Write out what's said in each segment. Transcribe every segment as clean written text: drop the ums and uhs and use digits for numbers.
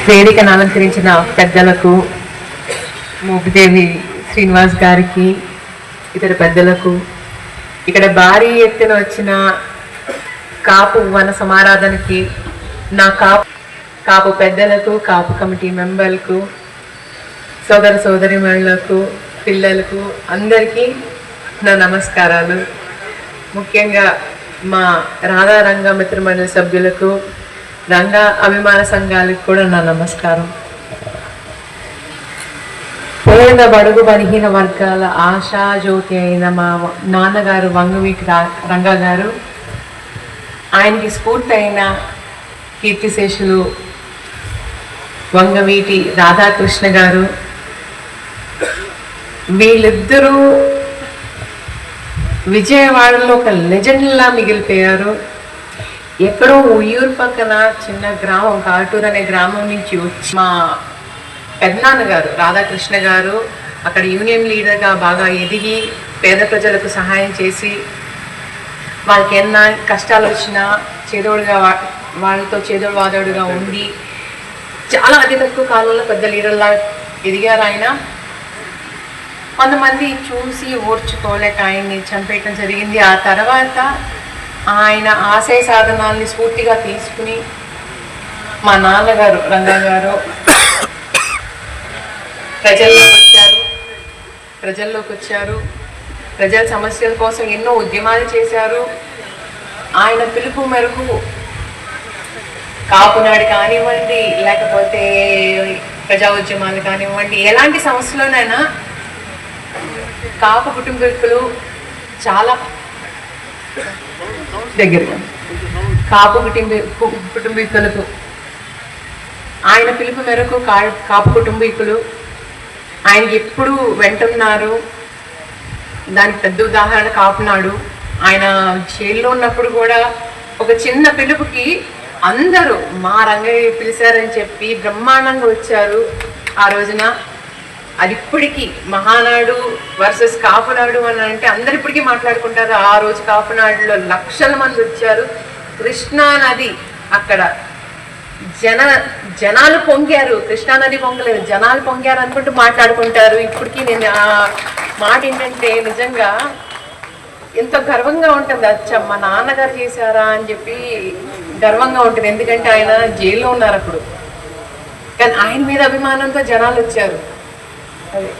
వేదికను అలంకరించిన పెద్దలకు, మోపిదేవి శ్రీనివాస్ గారికి, ఇతర పెద్దలకు, ఇక్కడ భారీ ఎత్తున వచ్చిన కాపు వన సమారాధనకి నా కాపు పెద్దలకు, కాపు కమిటీ మెంబర్లకు, సోదర సోదరిమణులకు, పిల్లలకు అందరికీ నా నమస్కారాలు. ముఖ్యంగా మా రాధా రంగ మిత్రమండలి సభ్యులకు, రంగా అభిమాన సంఘాలకు కూడా నా నమస్కారం. పేద బడుగు బలహీన వర్గాల ఆశాజ్యోతి అయిన మా నాన్నగారు వంగవీటి రంగా గారు, ఆయనకి స్ఫూర్తి అయిన కీర్తిశేషులు వంగవీటి రాధాకృష్ణ గారు, వీళ్ళిద్దరూ విజయవాడలో ఒక లెజెండ్లా మిగిలిపోయారు. ఎక్కడో ఉయ్యూరు పక్కన చిన్న గ్రామం కాటూరు అనే గ్రామం నుంచి వచ్చి మా పెద్దనాన్నగారు రాధాకృష్ణ గారు అక్కడ యూనియన్ లీడర్గా బాగా ఎదిగి పేద ప్రజలకు సహాయం చేసి, వాళ్ళకి ఎన్న కష్టాలు వచ్చినా చేదోడుగా వాళ్ళతో చేదోడు వాదోడుగా ఉండి చాలా అతి తక్కువ కాలంలో పెద్ద లీడర్లా ఎదిగారు ఆయన. కొంతమంది చూసి ఓర్చుకోలేక ఆయన్ని చంపేయటం జరిగింది. ఆ తర్వాత ఆయన ఆశయ సాధనాల్ని స్ఫూర్తిగా తీసుకుని మా నాన్నగారు రంగా గారు ప్రజల్లోకి వచ్చారు. ప్రజల సమస్యల కోసం ఎన్నో ఉద్యమాలు చేశారు. ఆయన పిలుపు మేరకు కాపునాడు కానివ్వండి, లేకపోతే ప్రజా ఉద్యమాలు కానివ్వండి, ఎలాంటి సమస్యలోనైనా కాపు కుటుంబీకులు చాలా దగ్గరగా కాపు కుటుంబీకులకు ఆయన పిలుపు మేరకు కాపు కుటుంబీకులు ఆయనకి ఎప్పుడు వెంటున్నారు. దానికి పెద్ద ఉదాహరణ కాపునాడు. ఆయన జైల్లో ఉన్నప్పుడు కూడా ఒక చిన్న పిలుపుకి అందరూ మా రంగయ్య పిలిచారని చెప్పి బ్రహ్మాండంగా వచ్చారు ఆ రోజున. అది ఇప్పటికీ మహానాడు వర్సెస్ కాపునాడు అని అంటే అందరు ఇప్పటికీ మాట్లాడుకుంటారు. ఆ రోజు కాపునాడులో లక్షల మంది వచ్చారు. కృష్ణా నది అక్కడ జనాలు పొంగారు. కృష్ణానది పొంగలేదు, జనాలు పొంగారు అనుకుంటూ మాట్లాడుకుంటారు. ఇప్పటికీ నేను ఆ మాట ఏంటంటే నిజంగా ఎంతో గర్వంగా ఉంటుంది. అచ్చా మా నాన్నగారు చేశారా అని చెప్పి గర్వంగా ఉంటుంది. ఎందుకంటే ఆయన జైల్లో ఉన్నారు అప్పుడు, కానీ ఆయన మీద అభిమానంతో జనాలు వచ్చారు. అది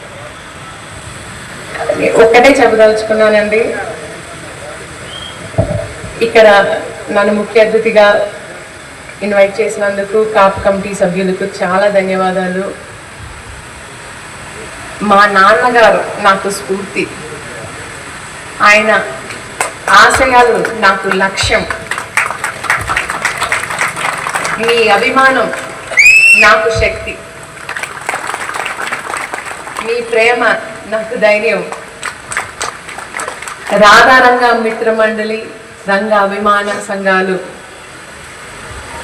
ఒక్కటే చెప్పదలుచుకున్నానండి. ఇక్కడ నన్ను ముఖ్య అతిథిగా ఇన్వైట్ చేసినందుకు కాపు కమిటీ సభ్యులకు చాలా ధన్యవాదాలు. మా నాన్నగారు నాకు స్ఫూర్తి, ఆయన ఆశయాలు నాకు లక్ష్యం, మీ అభిమానం నాకు శక్తి, మీ ప్రేమ నాకు ధైర్యం. రాధా రంగ మిత్రమండలి, రంగ అభిమాన సంఘాలు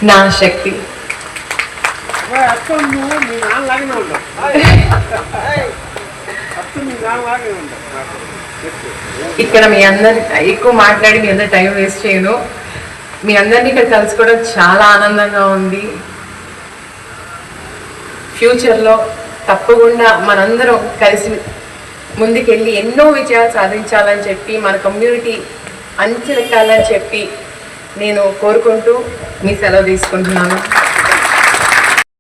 నా శక్తి. ఇక్కడ మీ అందరి ఎక్కువ మాట్లాడి మీ అందరి టైం వేస్ట్ చేయను. మీ అందరినీ ఇక్కడ కలుసుకోవడం చాలా ఆనందంగా ఉంది. ఫ్యూచర్లో తప్పకుండా మనందరం కలిసి ముందుకెళ్ళి ఎన్నో విజయాలు సాధించాలని చెప్పి, మన కమ్యూనిటీ అంచెలెక్కాలని చెప్పి నేను కోరుకుంటూ మీ సెలవు తీసుకుంటున్నాను.